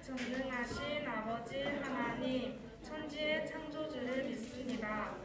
전능하신 아버지 하나님, 천지의 창조주를 믿습니다.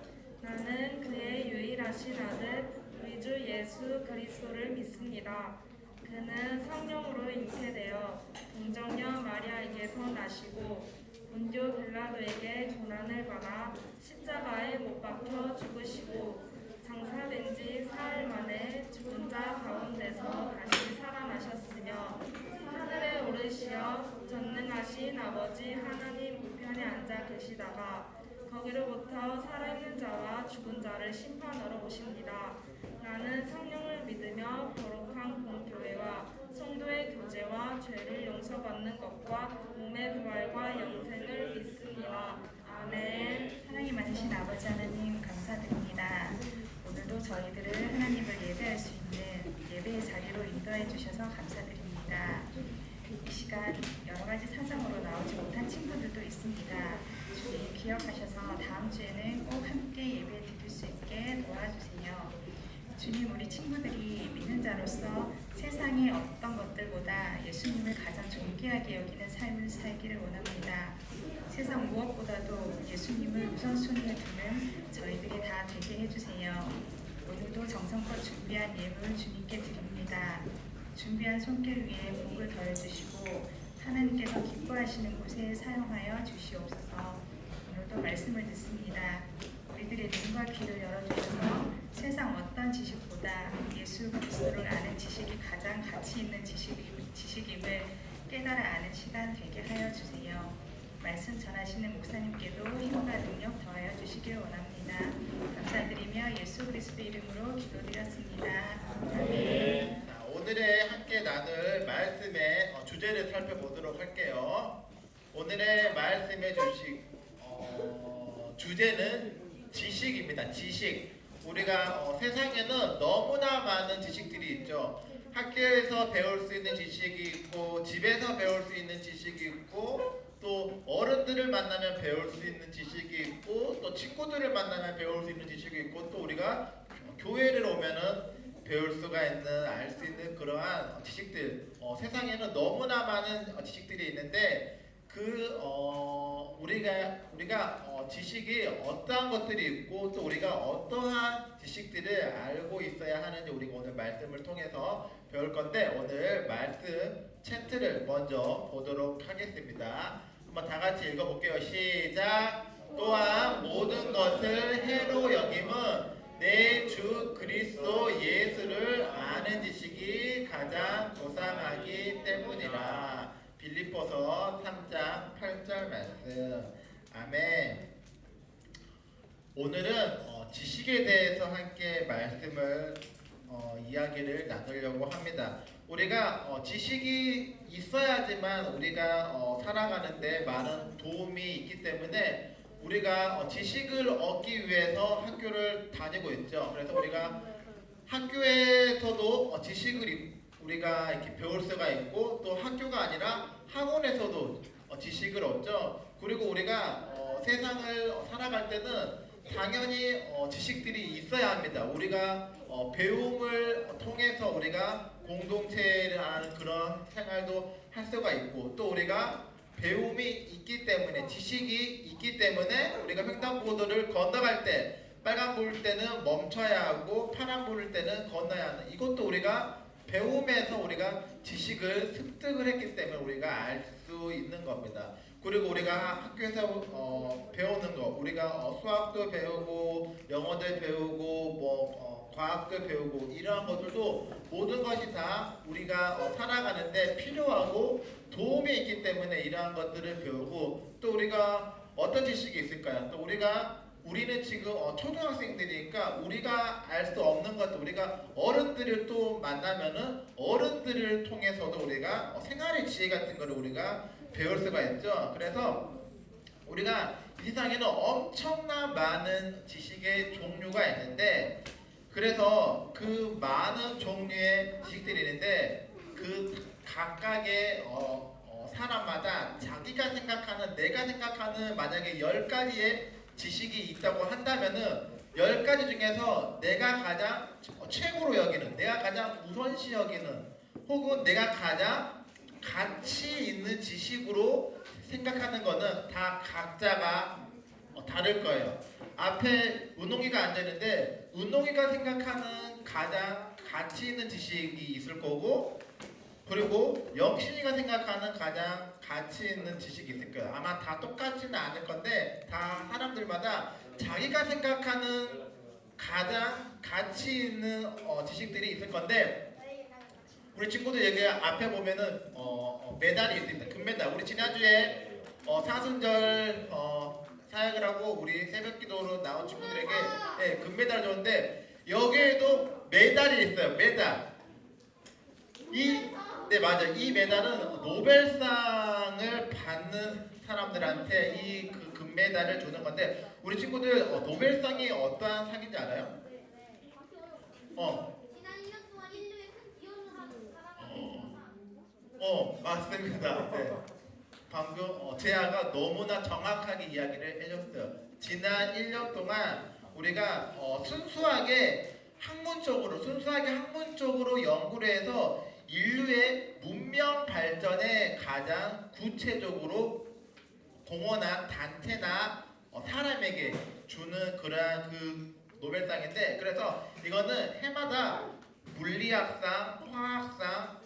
나는 그의 유일하신 아들, 우리 주 예수 그리스도를 믿습니다. 그는 성령으로 잉태되어 동정녀 마리아에게서 나시고 본디오 빌라도에게 고난을 받아 십자가에 못 박혀 죽으시고 장사된 지 사흘 만에 죽은 자 가운데서 다시 살아나셨으며 하늘에 오르시어 전능하신 아버지 하나님 우편에 앉아 계시다가 거기로부터 살아있는 자와 죽은 자를 심판하러 오십니다. 나는 성령을 믿으며 거룩한 공교회와 성도의 교제와 죄를 용서받는 것과 몸의 부활과 영생을 믿습니다. 아멘. 하나님 많으신 아버지 하나님 감사드립니다. 오늘도 저희들을 하나님을 예배할 수 있는 예배의 자리로 인도해 주셔서 감사드립니다. 이 시간 여러 가지 사정으로 나오지 못한 친구들도 있습니다. 주님 기억하셔서 다음 주에는 꼭 함께 예배 드릴 수 있게 도와주세요. 주님, 우리 친구들이 믿는 자로서 세상의 어떤 것들보다 예수님을 가장 존귀하게 여기는 삶을 살기를 원합니다. 세상 무엇보다도 예수님을 우선순위에 두는 저희들이 다 되게 해주세요. 오늘도 정성껏 준비한 예물 주님께 드립니다. 준비한 손길 위에 복을 더해주시고 하나님께서 기뻐하시는 곳에 사용하여 주시옵소서. 오늘도 말씀을 듣습니다. 우리들의 눈과 귀를 열어주셔서 세상 어떤 지식보다 예수 그리스도를 아는 지식이 가장 가치 있는 지식임을 깨달아 아는 시간 되게 하여 주세요. 말씀 전하시는 목사님께도 힘과 능력 더하여 주시길 원합니다. 감사드리며 예수 그리스도 이름으로 기도드렸습니다. 아멘. 오늘의 함께 나눌 말씀의 주제를 살펴보도록 할게요. 오늘의 말씀의 주제는 지식입니다. 지식. 우리가 세상에는 너무나 많은 지식들이 있죠. 학교에서 배울 수 있는 지식이 있고, 집에서 배울 수 있는 지식이 있고, 또 어른들을 만나면 배울 수 있는 지식이 있고, 또 친구들을 만나면 배울 수 있는 지식이 있고, 또 우리가 교회를 오면은 배울 수가 있는, 알 수 있는 그러한 지식들. 세상에는 너무나 많은 지식들이 있는데 우리가 지식이 어떠한 것들이 있고 또 우리가 어떠한 지식들을 알고 있어야 하는지 우리가 오늘 말씀을 통해서 배울 건데 오늘 말씀 챕트를 먼저 보도록 하겠습니다. 한번 다 같이 읽어볼게요. 시작. 또한 모든 것을 해로 여김은 내 주 그리스도 예수를 아는 지식이 가장 고상하기 때문이라. 빌립보서 3장 8절 말씀. 아멘. 오늘은 지식에 대해서 함께 말씀을 이야기를 나누려고 합니다. 우리가 지식이 있어야지만 우리가 살아가는데 많은 도움이 있기 때문에 우리가 지식을 얻기 위해서 학교를 다니고 있죠. 그래서 우리가 학교에서도 지식을 우리가 이렇게 배울 수가 있고 또 학교가 아니라 학원에서도 지식을 얻죠. 그리고 우리가 세상을 살아갈 때는 당연히 지식들이 있어야 합니다. 우리가 배움을 통해서 우리가 공동체를 하는 그런 생활도 할 수가 있고 또 우리가 배움이 있기 때문에 지식이 있기 때문에 우리가 횡단보도를 건너갈 때 빨간 불 때는 멈춰야 하고 파란 불 때는 건너야 하는 이것도 우리가 배움에서 우리가 지식을 습득을 했기 때문에 우리가 알 수 있는 겁니다. 그리고 우리가 학교에서 배우는 거 우리가 수학도 배우고 영어도 배우고 과학도 배우고 이러한 것들도 모든 것이 다 우리가 살아가는데 필요하고 도움이 있기 때문에 이러한 것들을 배우고 또 우리가 어떤 지식이 있을까요? 또 우리는 지금 초등학생들이니까 우리가 알 수 없는 것도 우리가 어른들을 또 만나면은 어른들을 통해서도 우리가 생활의 지혜 같은 거를 우리가 배울 수가 있죠. 그래서 우리가 이 세상에는 엄청난 많은 지식의 종류가 있는데 그래서 그 많은 종류의 지식들이 있는데 그 각각의 사람마다 자기가 생각하는 내가 생각하는 만약에 10가지의 지식이 있다고 한다면은 10가지 중에서 내가 가장 최고로 여기는 내가 가장 우선시 여기는 혹은 내가 가장 가치 있는 지식으로 생각하는 거는 다 각자가 다를 거예요. 앞에 운동이가 앉아있는데 운동이가 생각하는 가장 가치 있는 지식이 있을 거고 그리고 영신이가 생각하는 가장 가치 있는 지식이 있을 거예요. 아마 다 똑같지는 않을 건데 다 사람들마다 자기가 생각하는 가장 가치 있는 지식들이 있을 건데 우리 친구들 여기 앞에 보면은 메달이 있습니다. 금메달. 우리 지난주에 사순절 사역을 하고 우리 새벽기도로 나온 친구들에게 금메달을 줬는데 여기에도 메달이 있어요. 메달. 네 맞아. 이 메달은 노벨상을 받는 사람들한테 이 그 금메달을 주는 건데 우리 친구들 노벨상이 어떠한 상인지 알아요? 지난 1년 동안 인류에 큰 기여를 하는 사람을 맞습니다. 네. 방금 재아가 너무나 정확하게 이야기를 해줬어요. 지난 1년 동안 우리가 순수하게 학문적으로 연구를 해서 인류의 문명 발전에 가장 구체적으로 공헌한 단체나 사람에게 주는 그러한 그 노벨상인데 그래서 이거는 해마다 물리학상, 화학상,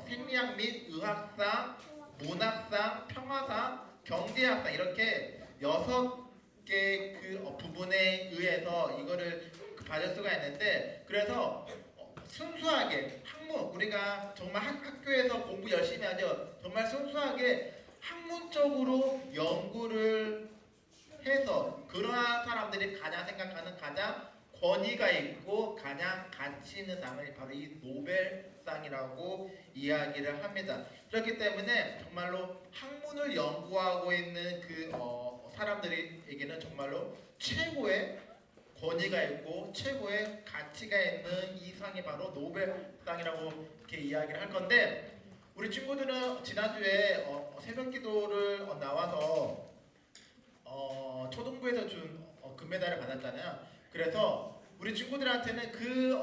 생리학 및 의학상, 문학상, 평화상, 경제학상 이렇게 6개 그 부분에 의해서 이거를 받을 수가 있는데 그래서 순수하게 우리가 정말 학교에서 공부 열심히 하죠. 정말 순수하게 학문적으로 연구를 해서 그러한 사람들이 가장 생각하는 가장 권위가 있고 가장 가치 있는 상이 바로 이 노벨상이라고 이야기를 합니다. 그렇기 때문에 정말로 학문을 연구하고 있는 그 사람들에게는 정말로 최고의 권위가 있고 최고의 가치가 있는 이 상이 바로 노벨상이라고 이렇게 이야기를 할 건데 우리 친구들은 지난주에 새벽기도를 나와서 초등부에서 준 금메달을 받았잖아요. 그래서 우리 친구들한테는 그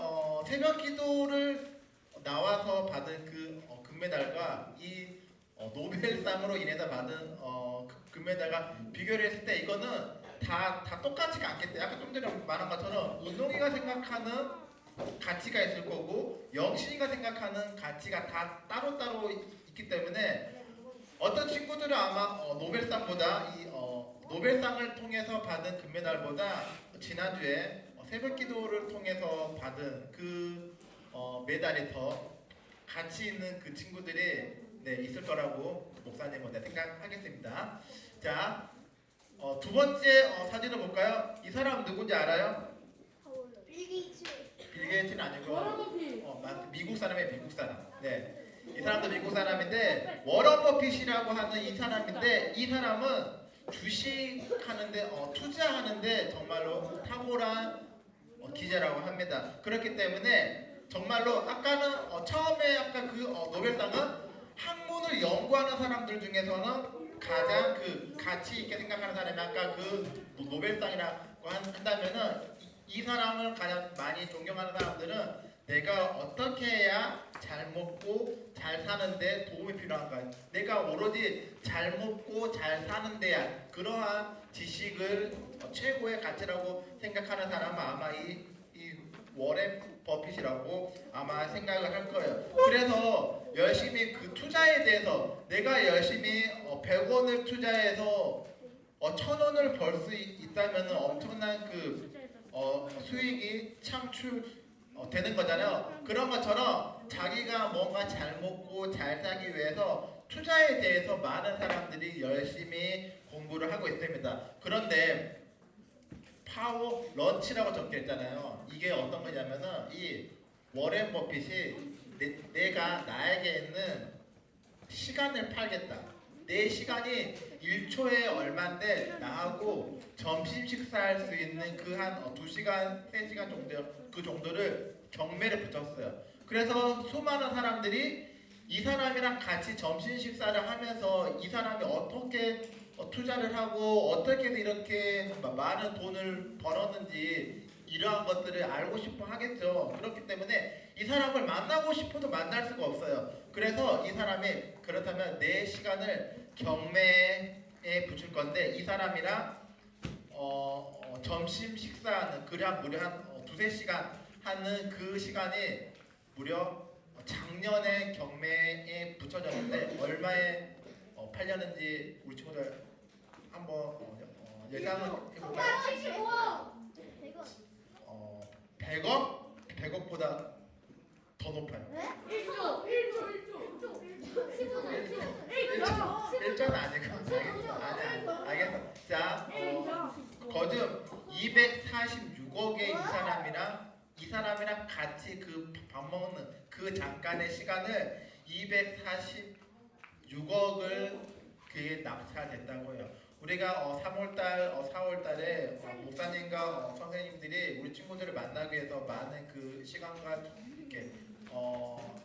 새벽기도를 나와서 받은 그 금메달과 이 노벨상으로 인해서 받은 금메달과 비교를 했을 때 이거는 다 똑같지가 않겠다. 약간 좀 전에 말한 것처럼 운동이가 생각하는 가치가 있을 거고 영신이가 생각하는 가치가 다 따로따로 있기 때문에 어떤 친구들은 아마 노벨상보다 노벨상을 통해서 받은 금메달보다 지난주에 새벽기도를 통해서 받은 그 메달이 더 가치 있는 그 친구들이 있을 거라고 목사님은 생각하겠습니다. 자, 두 번째 사진을 볼까요? 이 사람 누군지 알아요? 빌 게이츠. 빌 게이츠는 아니고 미국 사람이에요. 미국 사람. 네. 이 사람도 미국 사람인데 워런 버핏이라고 하는 이 사람인데 이 사람은 주식하는데 투자하는데 정말로 탁월한 기자라고 합니다. 그렇기 때문에 정말로 아까는 처음에 아까 그 노벨상은 학문을 연구하는 사람들 중에서는 가장 그 가치 있게 생각하는 사람이 아까 그 노벨상이라고 한다면은 이 사람을 가장 많이 존경하는 사람들은 내가 어떻게 해야 잘 먹고 잘 사는데 도움이 필요한가? 내가 오로지 잘 먹고 잘 사는 데야 그러한 지식을 최고의 가치라고 생각하는 사람은 아마 이 워렌 버핏이라고 아마 생각을 할 거예요. 그래서 열심히 그 투자에 대해서 내가 열심히 100원을 투자해서 1000원을 벌 수 있다면 엄청난 그 수익이 창출되는 거잖아요. 그런 것처럼 자기가 뭔가 잘 먹고 잘 살기 위해서 투자에 대해서 많은 사람들이 열심히 공부를 하고 있습니다. 그런데 파워 런치라고 적혀 있잖아요. 이게 어떤 거냐면은 이 워렌 버핏이 내가 나에게 있는 시간을 팔겠다. 내 시간이 1초에 얼마인데 나하고 점심 식사할 수 있는 그 한 2시간, 3시간 정도 그 정도를 경매를 붙였어요. 그래서 수많은 사람들이 이 사람이랑 같이 점심 식사를 하면서 이 사람이 어떻게 투자를 하고 어떻게 이렇게 많은 돈을 벌었는지 이러한 것들을 알고 싶어 하겠죠. 그렇기 때문에 이 사람을 만나고 싶어도 만날 수가 없어요. 그래서 이 사람이 그렇다면 내 시간을 경매에 붙일 건데 이 사람이랑 점심 식사하는 그냥 무려 한 2-3시간 하는 그 시간이 무려 작년에 경매에 붙여졌는데 얼마에 팔렸는지 우리 친구들 한번 예상을 해볼까요? 75억. 100억? 100억보다 더 높아요. 1조. 1조는 아니고 알겠어. 자, 거즘 246억의 이 사람이랑 같이 그 밥 먹는 그 잠깐의 시간을 246억을 그에 납치가 됐다고요. 우리가 3월달, 4월달에 목사님과 선생님들이 우리 친구들을 만나기 위해서 많은 그 시간과 이렇게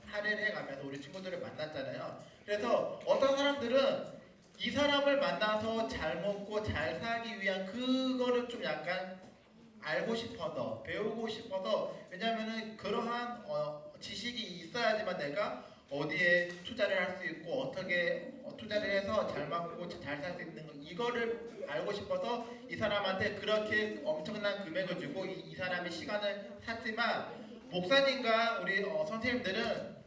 할애를 해가면서 우리 친구들을 만났잖아요. 그래서 어떤 사람들은 이 사람을 만나서 잘 먹고 잘 살기 위한 그거를 좀 약간 알고 싶어서 배우고 싶어서 왜냐면은 그러한 지식이 있어야지만 내가 어디에 투자를 할 수 있고 어떻게 투자를 해서 잘 먹고 잘 살 수 있는 거 이거를 알고 싶어서 이 사람한테 그렇게 엄청난 금액을 주고 이 사람이 시간을 샀지만 목사님과 우리 선생님들은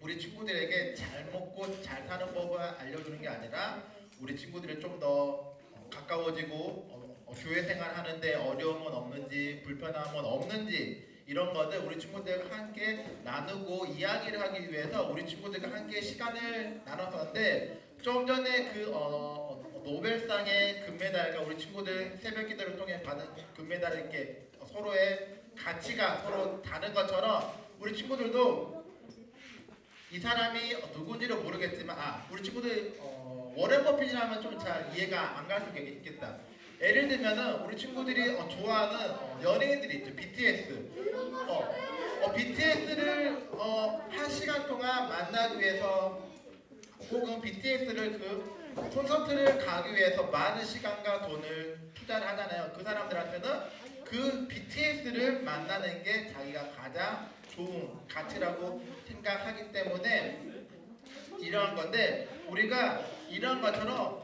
우리 친구들에게 잘 먹고 잘 사는 법을 알려주는 게 아니라 우리 친구들을 좀 더 가까워지고 교회 생활하는데 어려움은 없는지 불편함은 없는지 이런 것들 우리 친구들과 함께 나누고 이야기를 하기 위해서 우리 친구들과 함께 시간을 나눴었는데 좀 전에 그 노벨상의 금메달과 우리 친구들 새벽 기도를 통해 받은 금메달을 이렇게 서로의 가치가 서로 다른 것처럼 우리 친구들도 이 사람이 누군지를 모르겠지만 우리 친구들 워렌 버핏이라면 좀 잘 이해가 안 갈 수 있겠다. 예를 들면은 우리 친구들이 좋아하는 연예인들이 있죠. BTS. BTS를 1시간 동안 만나기 위해서 혹은 BTS를 그 콘서트를 가기 위해서 많은 시간과 돈을 투자를 하잖아요. 그 사람들한테는 그 BTS를 만나는 게 자기가 가장 좋은 가치라고 생각하기 때문에 이러한 건데 우리가 이런 것처럼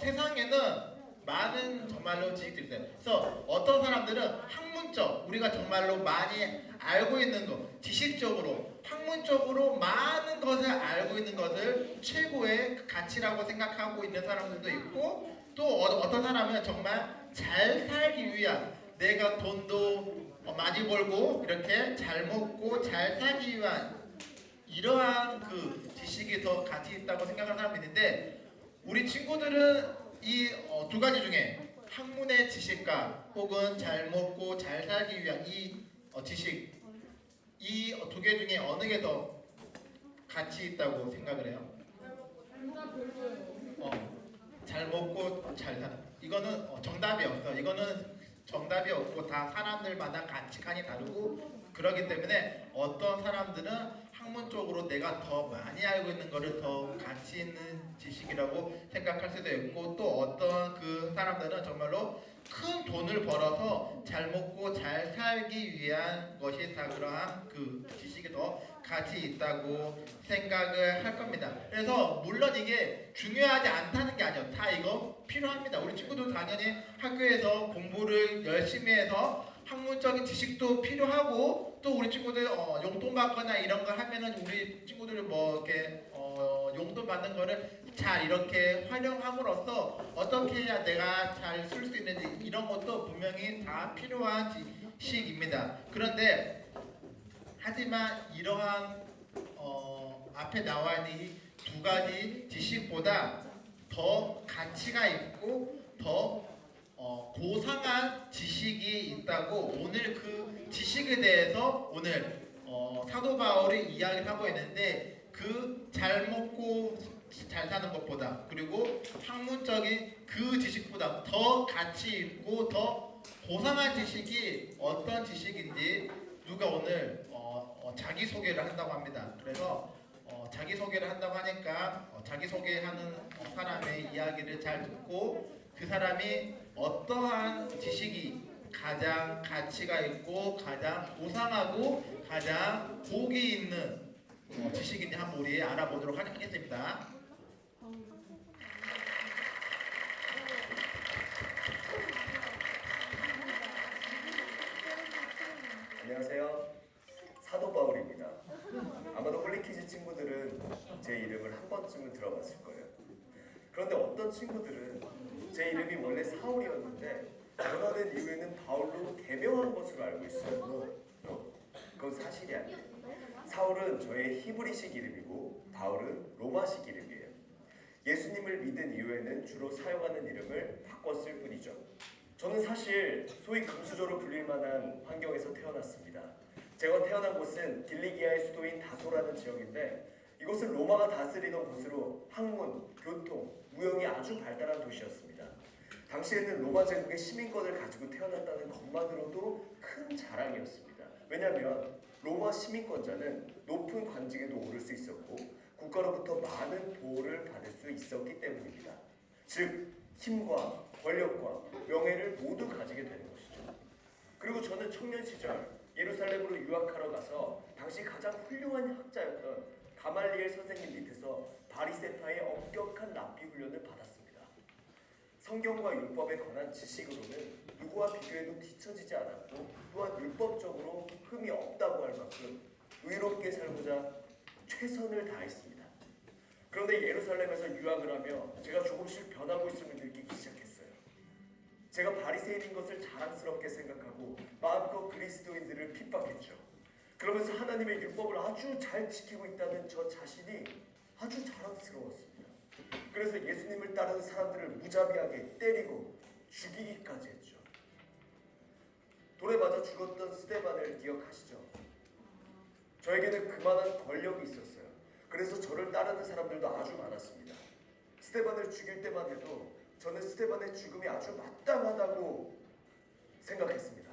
세상에는 많은 정말로 지식들이 있어요. 그래서 어떤 사람들은 학문적 우리가 정말로 많이 알고 있는 것, 지식적으로 학문적으로 많은 것을 알고 있는 것을 최고의 가치라고 생각하고 있는 사람들도 있고 또 어떤 사람은 정말 잘 살기 위한 내가 돈도 많이 벌고 이렇게 잘 먹고 잘 살기 위한 이러한 그 지식이 더 가치 있다고 생각하는 사람이 있는데 우리 친구들은 이 두 가지 중에 학문의 지식과 혹은 잘 먹고 잘 살기 위한 이 지식 이 두 개 중에 어느 게 더 가치 있다고 생각을 해요? 잘 먹고 잘 사는 이거는 정답이 없어. 이거는 정답이 없고 다 사람들마다 가치관이 다르고 그렇기 때문에 어떤 사람들은 학문적으로 내가 더 많이 알고 있는 것을 더 가치 있는 지식이라고 생각할 수도 있고 또 어떤 그 사람들은 정말로 큰 돈을 벌어서 잘 먹고 잘 살기 위한 것이 다 그러한 그 지식이 더 가치 있다고 생각을 할 겁니다. 그래서 물론 이게 중요하지 않다는 게 아니에요. 다 이거 필요합니다. 우리 친구도 당연히 학교에서 공부를 열심히 해서 학문적인 지식도 필요하고 또 우리 친구들 용돈 받거나 이런 거 하면은 우리 친구들이 뭐 이렇게 용돈 받는 거를 잘 이렇게 활용함으로써 어떻게 해야 내가 잘 쓸 수 있는지 이런 것도 분명히 다 필요한 지식입니다. 그런데 하지만 이러한 앞에 나와 있는 이 두 가지 지식보다 더 가치가 있고 더 고상한 지식이 있다고 오늘 그 지식에 대해서 오늘 사도 바울이 이야기를 하고 있는데 그 잘 먹고 잘 사는 것보다 그리고 학문적인 그 지식보다 더 가치 있고 더 고상한 지식이 어떤 지식인지 누가 오늘 자기소개를 한다고 합니다. 그래서 자기소개를 한다고 하니까 자기소개하는 사람의 이야기를 잘 듣고 그 사람이 어떠한 지식이 가장 가치가 있고 가장 고상하고 가장 복이 있는 지식인지 한번 우리 알아보도록 하겠습니다. 안녕하세요. 사도 바울입니다. 아마도 홀리키즈 친구들은 제 이름을 한 번쯤은 들어봤을 거예요. 그런데 어떤 친구들은 제 이름이 원래 사울이었는데 변화된 이후에는 바울로 개명한 것으로 알고 있어요. 그건 사실이 아니에요. 사울은 저의 히브리식 이름이고 바울은 로마식 이름이에요. 예수님을 믿은 이후에는 주로 사용하는 이름을 바꿨을 뿐이죠. 저는 사실 소위 금수저로 불릴 만한 환경에서 태어났습니다. 제가 태어난 곳은 길리기아의 수도인 다소라는 지역인데 이곳은 로마가 다스리던 곳으로 학문, 교통, 무역이 아주 발달한 도시였습니다. 당시에는 로마 제국의 시민권을 가지고 태어났다는 것만으로도 큰 자랑이었습니다. 왜냐하면 로마 시민권자는 높은 관직에도 오를 수 있었고 국가로부터 많은 보호를 받을 수 있었기 때문입니다. 즉 힘과 권력과 명예를 모두 가지게 되는 것이죠. 그리고 저는 청년 시절 예루살렘으로 유학하러 가서 당시 가장 훌륭한 학자였던 가말리엘 선생님 밑에서 바리새파의 엄격한 랍비 훈련을 받았습니다. 성경과 율법에 관한 지식으로는 누구와 비교해도 뒤처지지 않았고 또한 율법적으로 흠이 없다고 할 만큼 의롭게 살고자 최선을 다했습니다. 그런데 예루살렘에서 유학을 하며 제가 조금씩 변하고 있음을 느끼기 시작했어요. 제가 바리새인인 것을 자랑스럽게 생각하고 마음껏 그리스도인들을 핍박했죠. 그러면서 하나님의 율법을 아주 잘 지키고 있다는 저 자신이 아주 자랑스러웠습니다. 그래서 예수님을 따르는 사람들을 무자비하게 때리고 죽이기까지 했죠. 돌에 맞아 죽었던 스데반을 기억하시죠? 저에게는 그만한 권력이 있었어요. 그래서 저를 따르는 사람들도 아주 많았습니다. 스데반을 죽일 때만 해도 저는 스데반의 죽음이 아주 마땅하다고 생각했습니다.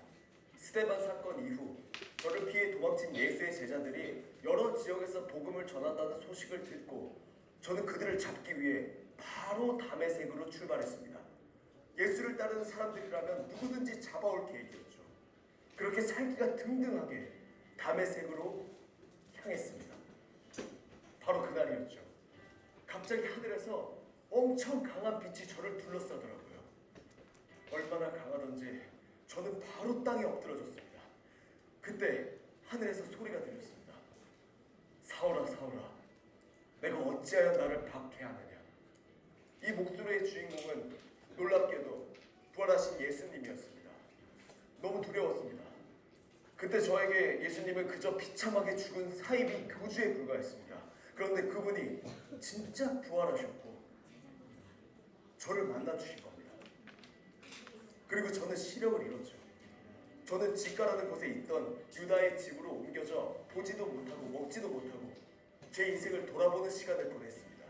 스데반 사건 이후 저를 피해 도망친 예수의 제자들이 여러 지역에서 복음을 전한다는 소식을 듣고 저는 그들을 잡기 위해 바로 다메섹으로 출발했습니다. 예수를 따르는 사람들이라면 누구든지 잡아올 계획이었죠. 그렇게 살기가 등등하게 다메섹으로 향했습니다. 바로 그날이었죠. 갑자기 하늘에서 엄청 강한 빛이 저를 둘러싸더라고요. 얼마나 강하던지 저는 바로 땅에 엎드러졌습니다. 그때 하늘에서 소리가 들렸습니다. 사울아, 사울아, 내가 어찌하여 나를 박해하느냐. 이 목소리의 주인공은 놀랍게도 부활하신 예수님이었습니다. 너무 두려웠습니다. 그때 저에게 예수님은 그저 비참하게 죽은 사이비 교주에 불과했습니다. 그런데 그분이 진짜 부활하셨고 저를 만나주신 겁니다. 그리고 저는 시력을 잃었죠. 저는 집가라는 곳에 있던 유다의 집으로 옮겨져 보지도 못하고 먹지도 못하고 제 인생을 돌아보는 시간을 보냈습니다.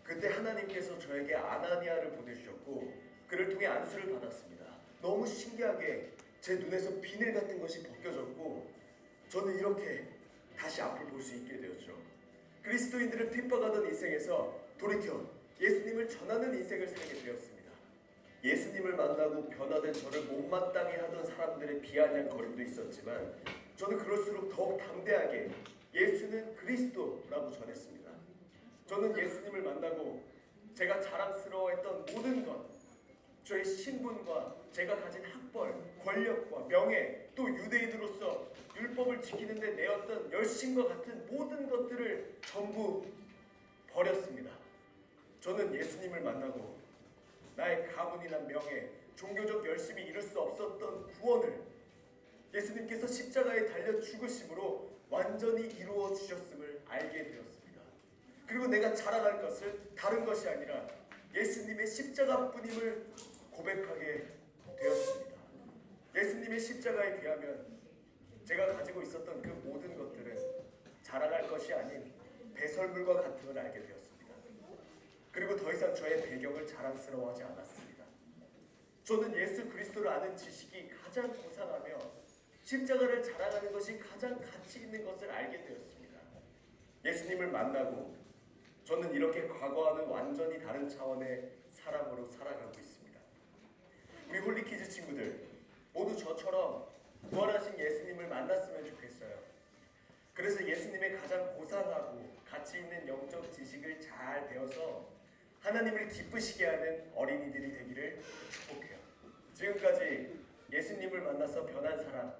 그때 하나님께서 저에게 아나니아를 보내주셨고 그를 통해 안수를 받았습니다. 너무 신기하게 제 눈에서 비늘 같은 것이 벗겨졌고 저는 이렇게 다시 앞을 볼 수 있게 되었죠. 그리스도인들을 핍박하던 인생에서 돌이켜 예수님을 전하는 인생을 살게 되었습니다. 예수님을 만나고 변화된 저를 못마땅해 하던 사람들의 비아냥거림도 있었지만 저는 그럴수록 더욱 담대하게 예수는 그리스도라고 전했습니다. 저는 예수님을 만나고 제가 자랑스러워했던 모든 것, 저의 신분과 제가 가진 학벌, 권력과 명예, 또 유대인으로서 율법을 지키는 데 내었던 열심과 같은 모든 것들을 전부 버렸습니다. 저는 예수님을 만나고 나의 가문이나 명예, 종교적 열심이 이룰 수 없었던 구원을 예수님께서 십자가에 달려 죽으심으로 완전히 이루어 주셨음을 알게 되었습니다. 그리고 내가 자랑할 것은 다른 것이 아니라 예수님의 십자가뿐임을 고백하게 되었습니다. 예수님의 십자가에 비하면 제가 가지고 있었던 그 모든 것들은 자랑할 것이 아닌 배설물과 같음을 알게 되었습니다. 그리고 더 이상 저의 배경을 자랑스러워하지 않았습니다. 저는 예수 그리스도를 아는 지식이 가장 고상하며 십자가를 자랑하는 것이 가장 가치 있는 것을 알게 되었습니다. 예수님을 만나고 저는 이렇게 과거와는 완전히 다른 차원의 사람으로 살아가고 있습니다. 우리 홀리키즈 친구들 모두 저처럼 부활하신 예수님을 만났으면 좋겠어요. 그래서 예수님의 가장 고상하고 가치 있는 영적 지식을 잘 배워서 하나님을 기쁘시게 하는 어린이들이 되기를 축복해요. 지금까지 예수님을 만나서 변한 사람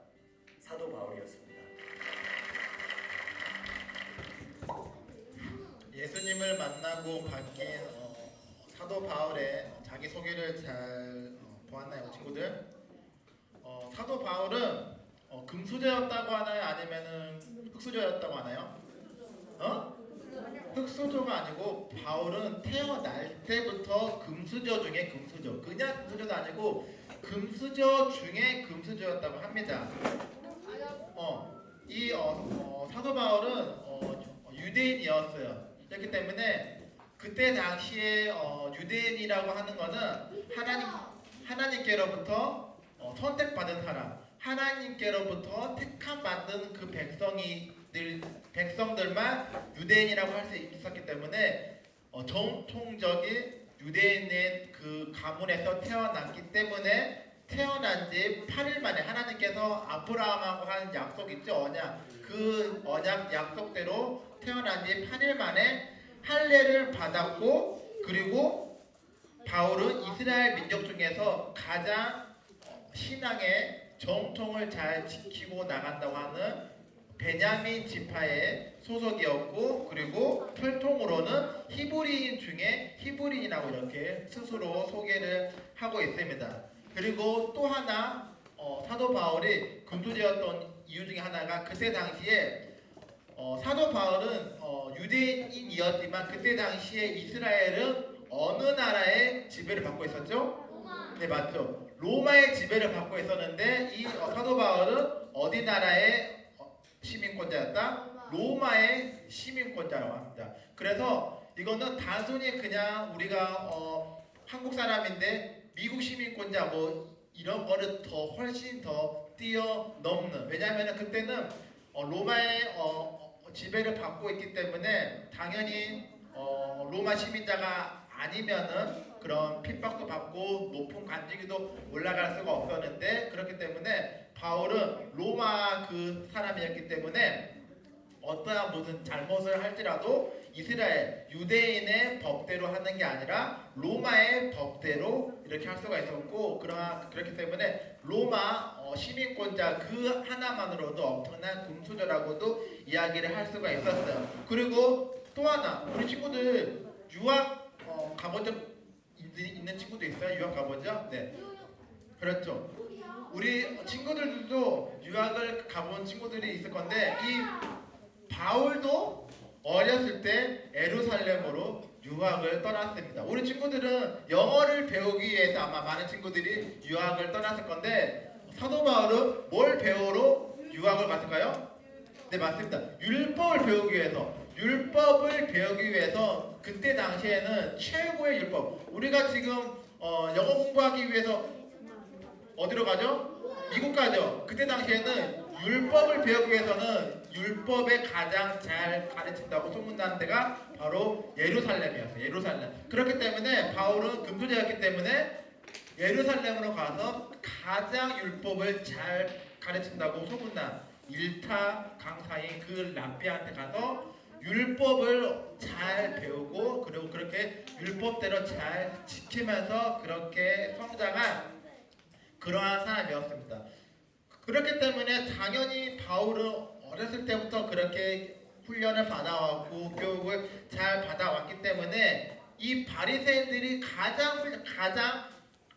사도 바울이었습니다. 예수님을 만나고 바뀐 사도 바울의 자기소개를 잘 보았나요, 친구들? 사도 바울은 금수저였다고 하나요? 아니면은 흙수저였다고 하나요? 흙수저가 아니고 바울은 태어날 때부터 금수저 중에 금수저, 그냥 금수저도 아니고 금수저 중에 금수저였다고 합니다. 이 사도 바울은 유대인이었어요. 그렇기 때문에 그때 당시에 유대인이라고 하는 것은 하나님께로부터 선택받은 사람, 하나님께로부터 택함 받은 그 백성들만 유대인이라고 할 수 있었기 때문에 정통적인 유대인의 그 가문에서 태어났기 때문에 태어난 지 8일 만에 하나님께서 아브라함하고 한 약속 있죠, 언약. 그 언약 약속대로 태어난 지 8일 만에 할례를 받았고, 그리고 바울은 이스라엘 민족 중에서 가장 신앙의 정통을 잘 지키고 나간다고 하는 베냐민 지파의 소속이었고, 그리고 혈통으로는 히브리인 중에 히브리인이라고 이렇게 스스로 소개를 하고 있습니다. 그리고 또 하나 사도 바울이 금수저였던 이유 중에 하나가 그때 당시에 사도 바울은 유대인이었지만 그때 당시에 이스라엘은 어느 나라의 지배를 받고 있었죠? 로마. 네, 맞죠. 로마의 지배를 받고 있었는데 이 사도 바울은 어디 나라의 시민권자였다? 로마의 시민권자라고 합니다. 그래서 이거는 단순히 그냥 우리가 한국 사람인데 미국 시민권자 뭐 이런 거를 더 훨씬 더 뛰어넘는, 왜냐하면 그때는 로마의 지배를 받고 있기 때문에 당연히 로마 시민자가 아니면은 그런 핍박도 받고 높은 관직에도 올라갈 수가 없었는데, 그렇기 때문에 바울은 로마 그 사람이었기 때문에 어떠한 무슨 잘못을 할지라도 이스라엘 유대인의 법대로 하는 게 아니라 로마의 법대로 이렇게 할 수가 있었고, 그렇기 때문에 로마 시민권자 그 하나만으로도 엄청난 금수저라고도 이야기를 할 수가 있었어요. 그리고 또 하나, 우리 친구들 유학 가본 적 있는 친구도 있어요? 유학 가본 적? 네, 그렇죠. 우리 친구들도 유학을 가본 친구들이 있을 건데, 이 바울도 어렸을 때 예루살렘으로 유학을 떠났습니다. 우리 친구들은 영어를 배우기 위해서 아마 많은 친구들이 유학을 떠났을 건데, 사도 바울은 뭘 배우러 유학을 갔을까요? 네, 맞습니다. 율법을 배우기 위해서. 율법을 배우기 위해서 그때 당시에는 최고의 율법. 우리가 지금 영어 공부하기 위해서 어디로 가죠? 미국 가죠. 그때 당시에는 율법을 배우기 위해서는 율법에 가장 잘 가르친다고 소문난 데가 바로 예루살렘이었어요. 예루살렘. 그렇기 때문에 바울은 금수저였기 때문에 예루살렘으로 가서 가장 율법을 잘 가르친다고 소문난 일타 강사인 그 랍비한테 가서 율법을 잘 배우고, 그리고 그렇게 율법대로 잘 지키면서 그렇게 성장한 그러한 사람이었습니다. 그렇기 때문에 당연히 바울은 어렸을 때부터 그렇게 훈련을 받아왔고 교육을 잘 받아왔기 때문에 이 바리새인들이 가장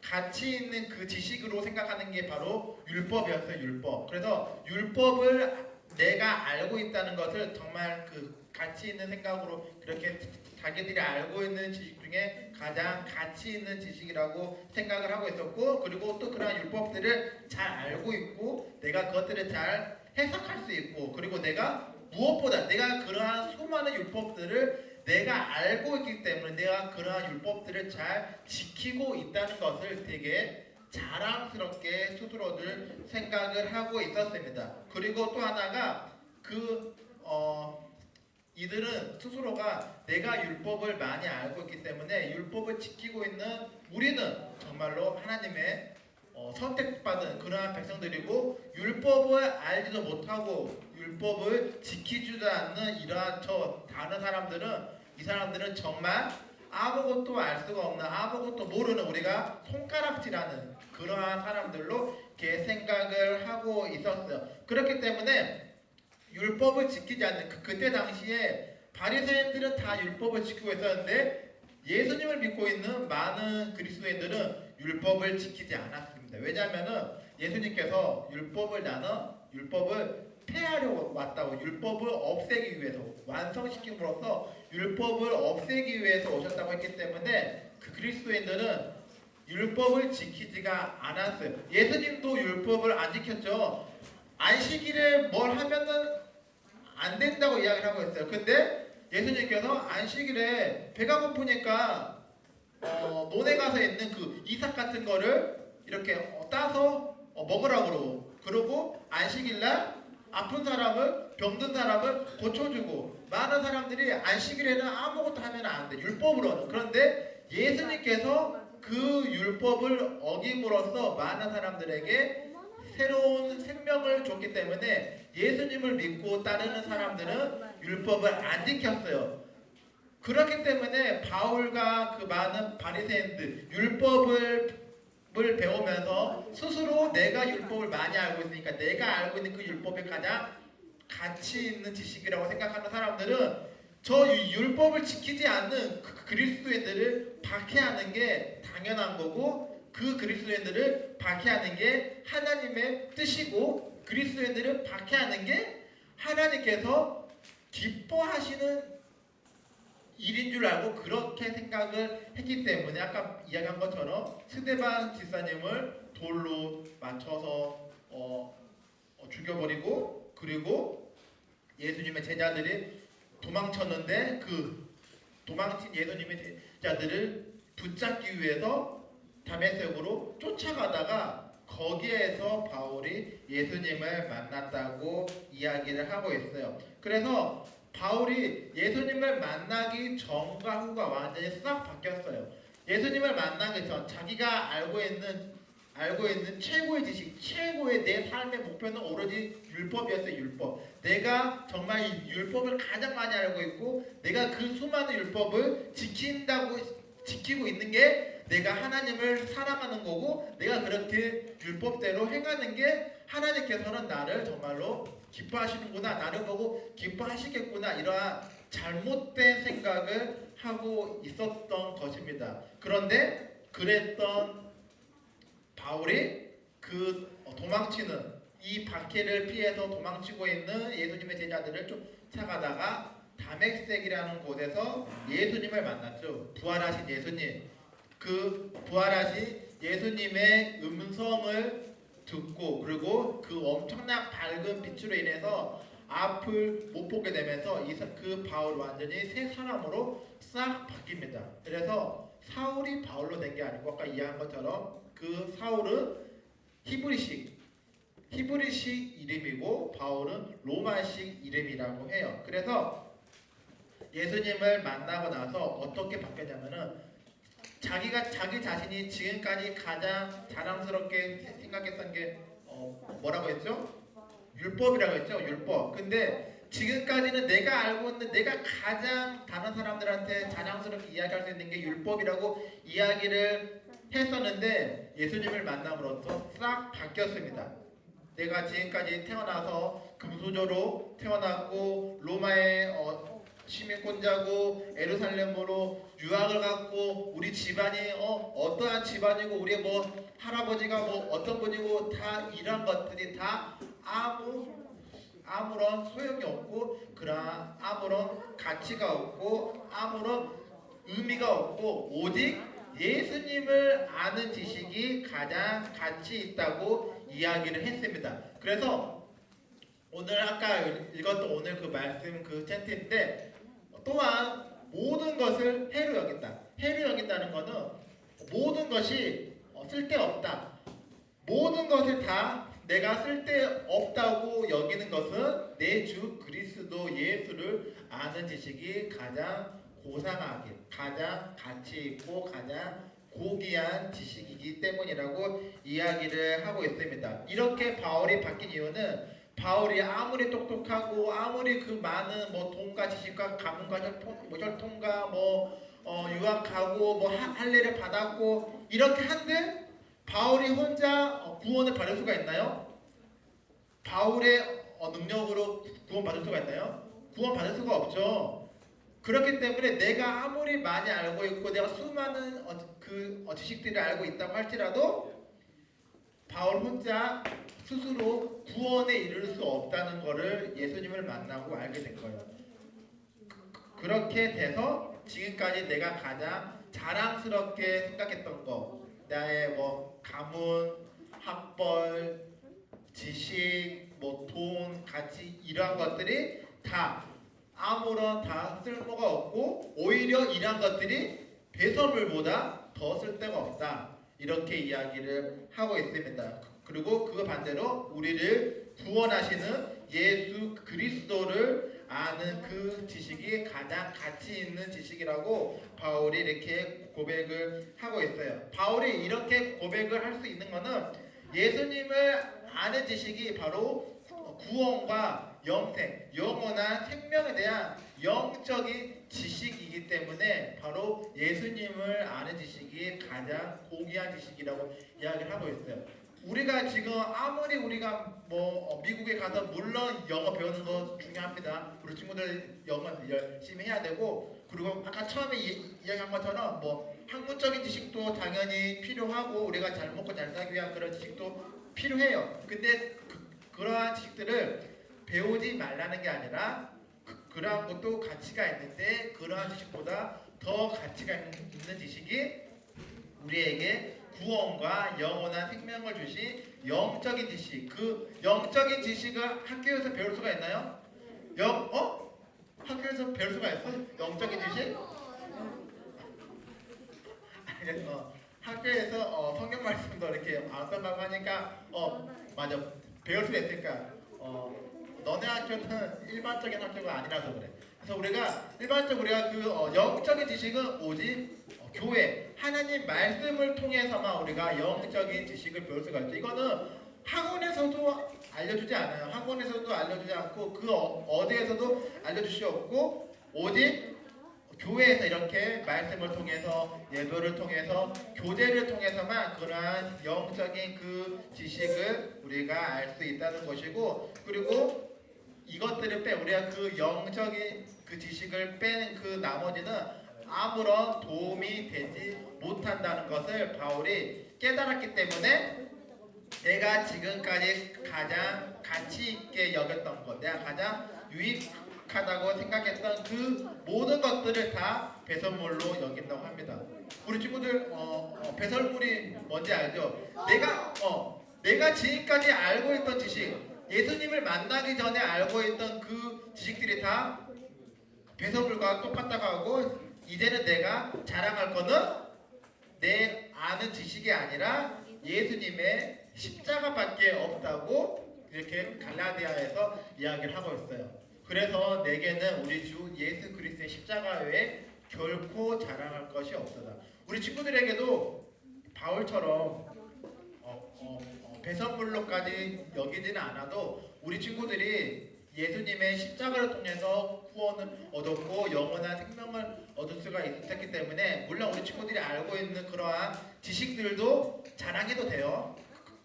가치 있는 그 지식으로 생각하는 게 바로 율법이었어요. 율법. 그래서 율법을 내가 알고 있다는 것을 정말 그 가치 있는 생각으로 그렇게 자기들이 알고 있는 지식 중에 가장 가치 있는 지식이라고 생각을 하고 있었고, 그리고 또 그러한 율법들을 잘 알고 있고 내가 그것들을 잘 해석할 수 있고, 그리고 내가 무엇보다 내가 그러한 수많은 율법들을 내가 알고 있기 때문에 내가 그러한 율법들을 잘 지키고 있다는 것을 되게 자랑스럽게 스스로들 생각을 하고 있었습니다. 그리고 또 하나가 이들은 스스로가 내가 율법을 많이 알고 있기 때문에 율법을 지키고 있는 우리는 정말로 하나님의 선택받은 그러한 백성들이고, 율법을 알지도 못하고 율법을 지키지도 않는 이러한 다른 사람들은, 이 사람들은 정말 아무것도 알 수가 없는, 아무것도 모르는, 우리가 손가락질하는 그러한 사람들로 이렇게 생각을 하고 있었어요. 그렇기 때문에 율법을 지키지 않는 그때 당시에 바리새인들은 다 율법을 지키고 있었는데 예수님을 믿고 있는 많은 그리스도인들은 율법을 지키지 않았습니다. 왜냐하면 예수님께서 율법을 폐하려고 왔다고, 율법을 없애기 위해서, 완성시킴으로써 율법을 없애기 위해서 오셨다고 했기 때문에 그 그리스도인들은 율법을 지키지가 않았어요. 예수님도 율법을 안 지켰죠. 안식일에 뭘 하면은 안 된다고 이야기를 하고 있어요. 근데 예수님께서 안식일에 배가 고프니까 논에 가서 있는 그 이삭 같은 거를 이렇게 따서 먹으라고 그러고 안식일날 아픈 사람을, 병든 사람을 고쳐주고, 많은 사람들이 안식일에는 아무것도 하면 안 돼, 율법으로는. 그런데 예수님께서 그 율법을 어김으로써 많은 사람들에게 새로운 생명을 줬기 때문에 예수님을 믿고 따르는 사람들은 율법을 안 지켰어요. 그렇기 때문에 바울과 그 많은 바리새인들 율법을 배우면서 스스로 내가 율법을 많이 알고 있으니까 내가 알고 있는 그 율법이 가장 가치 있는 지식이라고 생각하는 사람들은 저 율법을 지키지 않는 그 그리스도인들을 박해하는 게 당연한 거고, 그 그리스도인들을 박해하는 게 하나님의 뜻이고, 그리스도인들을 박해하는 게 하나님께서 기뻐하시는 일인 줄 알고 그렇게 생각을 했기 때문에 아까 이야기한 것처럼 스데반 집사님을 돌로 맞춰서 죽여버리고, 그리고 예수님의 제자들이 도망쳤는데 그 도망친 예수님의 제자들을 붙잡기 위해서 다메섹으로 쫓아가다가 거기에서 바울이 예수님을 만났다고 이야기를 하고 있어요. 그래서 바울이 예수님을 만나기 전과 후가 완전히 싹 바뀌었어요. 예수님을 만나기 전 자기가 알고 알고 있는 최고의 지식, 최고의 내 삶의 목표는 오로지 율법이었어요. 율법. 내가 정말 이 율법을 가장 많이 알고 있고 내가 그 수많은 율법을 지키고 있는 게 내가 하나님을 사랑하는 거고 내가 그렇게 율법대로 행하는 게 하나님께서는 나를 정말로 기뻐하시는구나, 나를 보고 기뻐하시겠구나, 이러한 잘못된 생각을 하고 있었던 것입니다. 그런데 그랬던 바울이 그 도망치는 이 박해를 피해서 도망치고 있는 예수님의 제자들을 쫓아가다가 다메섹이라는 곳에서 예수님을 만났죠. 부활하신 예수님. 그 부활하신 예수님의 음성을 듣고 그리고 그 엄청난 밝은 빛으로 인해서 앞을 못 보게 되면서 그 바울 완전히 새 사람으로 싹 바뀝니다. 그래서 사울이 바울로 된 게 아니고 아까 이해한 것처럼 그 사울은 히브리식 이름이고 바울은 로마식 이름이라고 해요. 그래서 예수님을 만나고 나서 어떻게 바뀌었냐면은 자기 자신이 지금까지 가장 자랑스럽게 생각했던 게 뭐라고 했죠? 율법이라고 했죠. 율법. 근데 지금까지는 내가 알고 있는 내가 가장 다른 사람들한테 자랑스럽게 이야기할 수 있는 게 율법이라고 이야기를 했었는데 예수님을 만남으로써 싹 바뀌었습니다. 내가 지금까지 태어나서 금수저로 태어났고 로마의 시민권자고 에루살렘으로 유학을 갔고 우리 집안이 어떠한 집안이고 우리의 뭐 할아버지가 뭐 어떤 분이고 다 이런 것들이 다 아무런 소용이 없고 그러한 아무런 가치가 없고 아무런 의미가 없고 오직 예수님을 아는 지식이 가장 가치 있다고 이야기를 했습니다. 그래서 오늘 아까 읽었던 오늘 그 말씀 그 챈트인데 또한 모든 것을 해로 여긴다. 해로 여긴다는 것은 모든 것이 쓸데없다. 모든 것을 다 내가 쓸데없다고 여기는 것은 내 주 그리스도 예수를 아는 지식이 가장 고상하게 가장 가치 있고 가장 고귀한 지식이기 때문이라고 이야기를 하고 있습니다. 이렇게 바울이 바뀐 이유는 바울이 아무리 똑똑하고 아무리 그 많은 뭐 돈과 지식과 가문과 혈통과 유학하고 할례를 받았고 이렇게 한들 바울이 혼자 구원을 받을 수가 있나요? 바울의 능력으로 구원 받을 수가 있나요? 구원 받을 수가 없죠. 그렇기 때문에 내가 아무리 많이 알고 있고 내가 수많은 지식들을 알고 있다고 할지라도 바울 혼자 스스로 구원에 이를 수 없다는 것을 예수님을 만나고 알게 된 거예요. 그렇게 돼서 지금까지 내가 가장 자랑스럽게 생각했던 거, 나의 가문, 학벌, 지식, 돈, 가치 이러한 것들이 다 아무런 다 쓸모가 없고 오히려 이러한 것들이 배설물보다 더 쓸데가 없다. 이렇게 이야기를 하고 있습니다. 그리고 그 반대로 우리를 구원하시는 예수 그리스도를 아는 그 지식이 가장 가치 있는 지식이라고 바울이 이렇게 고백을 하고 있어요. 바울이 이렇게 고백을 할 수 있는 것은 예수님을 아는 지식이 바로 구원과 영생, 영원한 생명에 대한 영적인 지식이기 때문에 바로 예수님을 아는 지식이 가장 고귀한 지식이라고 이야기를 하고 있어요. 우리가 지금 아무리 우리가 미국에 가서 물론 영어 배우는 거 중요합니다. 우리 친구들 영어 열심히 해야 되고 그리고 아까 처음에 이야기한 것처럼 학문적인 지식도 당연히 필요하고 우리가 잘 먹고 잘 살기 위한 그런 지식도 필요해요. 근데 그러한 지식들을 배우지 말라는 게 아니라 그러한 것도 가치가 있는데 그러한 지식보다 더 가치가 있는 지식이 우리에게 구원과 영원한 생명을 주신 영적인 지식. 그 영적인 지식을 학교에서 배울 수가 있나요? 학교에서 배울 수가 있어? 영적인 지식? 학교에서 성경 말씀도 이렇게 써가고 하니까 맞아 배울 수가 있으니까 너네 학교는 일반적인 학교가 아니라서 그래. 그래서 우리가 일반적으로 우리가 그 영적인 지식은 오직 교회 하나님 말씀을 통해서만 우리가 영적인 지식을 배울 수가 있죠. 이거는 학원에서도 알려주지 않아요. 학원에서도 알려주지 않고 그 어디에서도 알려주시 없고 오직 교회에서 이렇게 말씀을 통해서 예배를 통해서 교제를 통해서만 그러한 영적인 그 지식을 우리가 알 수 있다는 것이고, 그리고 이것들을 우리가 그 영적인 그 지식을 뺀 그 나머지는 아무런 도움이 되지 못한다는 것을 바울이 깨달았기 때문에 내가 지금까지 가장 가치 있게 여겼던 것, 내가 가장 유익하다고 생각했던 그 모든 것들을 다 배설물로 여긴다고 합니다. 우리 친구들 배설물이 뭔지 알죠? 내가 지금까지 알고 있던 지식, 예수님을 만나기 전에 알고 있던 그 지식들이 다 배설물과 똑같다고 하고, 이제는 내가 자랑할 거는 내 아는 지식이 아니라 예수님의 십자가밖에 없다고 이렇게 갈라디아에서 이야기를 하고 있어요. 그래서 내게는 우리 주 예수 그리스도의 십자가 외에 결코 자랑할 것이 없다. 우리 친구들에게도 바울처럼 배설물로까지 여기지는 않아도 우리 친구들이 예수님의 십자가를 통해서 구원을 얻었고 영원한 생명을 얻을 수가 있었기 때문에, 물론 우리 친구들이 알고 있는 그러한 지식들도 자랑해도 돼요.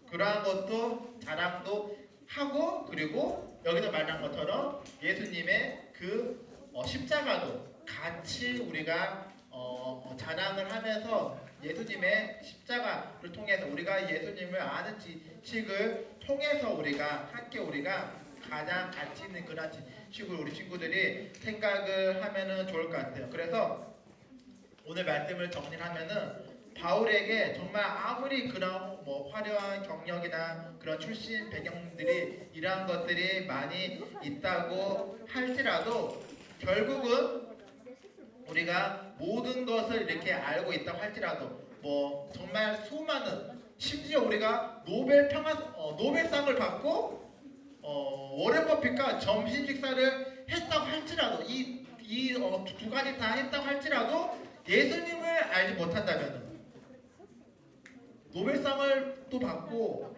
그러한 것도 자랑도 하고, 그리고 여기서 말한 것처럼 예수님의 그 십자가도 같이 우리가 자랑을 하면서 예수님의 십자가를 통해서 우리가 예수님을 아는 지식을 통해서 우리가 함께 우리가 가장 가치 있는 그런 지식을 우리 친구들이 생각을 하면은 좋을 것 같아요. 그래서 오늘 말씀을 정리하면은 바울에게 정말 아무리 그런 화려한 경력이나 그런 출신 배경들이 이러한 것들이 많이 있다고 할지라도 결국은 우리가 모든 것을 이렇게 알고 있다고 할지라도 정말 수많은, 심지어 우리가 노벨상을 받고 워렌 버핏과 점심 식사를 했다고 할지라도 이 두 가지 다 했다고 할지라도 예수님을 알지 못한다면, 노벨상을 또 받고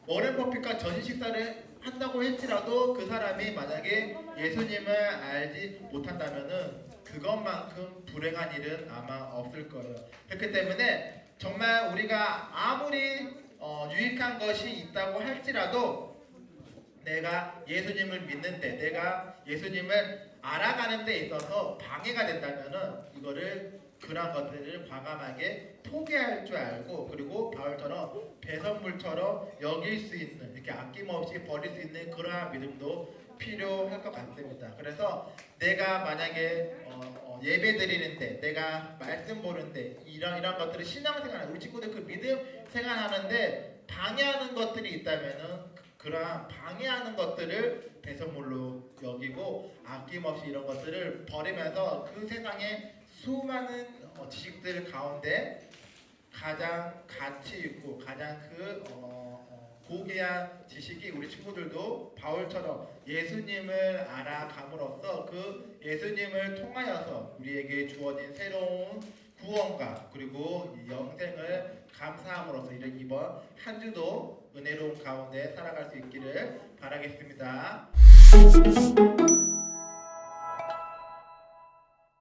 워렌 버핏과 점심 식사를 한다고 할지라도 그 사람이 만약에 예수님을 알지 못한다면은 그것만큼 불행한 일은 아마 없을 거예요. 그렇기 때문에 정말 우리가 아무리 유익한 것이 있다고 할지라도 내가 예수님을 믿는데, 내가 예수님을 알아가는 데 있어서 방해가 된다면은 이거를 그런 것들을 과감하게 포기할 줄 알고, 그리고 바울처럼 배설물처럼 여길 수 있는, 이렇게 아낌없이 버릴 수 있는 그러한 믿음도 필요할 것 같습니다. 그래서 내가 만약에 예배 드리는데, 내가 말씀 보는데, 이런 것들을 신앙생활, 우리 친구들 그 믿음 생활하는데 방해하는 것들이 있다면은 그러한 방해하는 것들을 배설물로 여기고 아낌없이 이런 것들을 버리면서 그 세상에 수많은 지식들 가운데 가장 가치 있고 가장 고귀한 지식이 우리 친구들도 바울처럼 예수님을 알아감으로써 그 예수님을 통하여서 우리에게 주어진 새로운 구원과 그리고 영생을 감사함으로써 이번 한 주도 은혜로운 가운데 살아갈 수 있기를 바라겠습니다.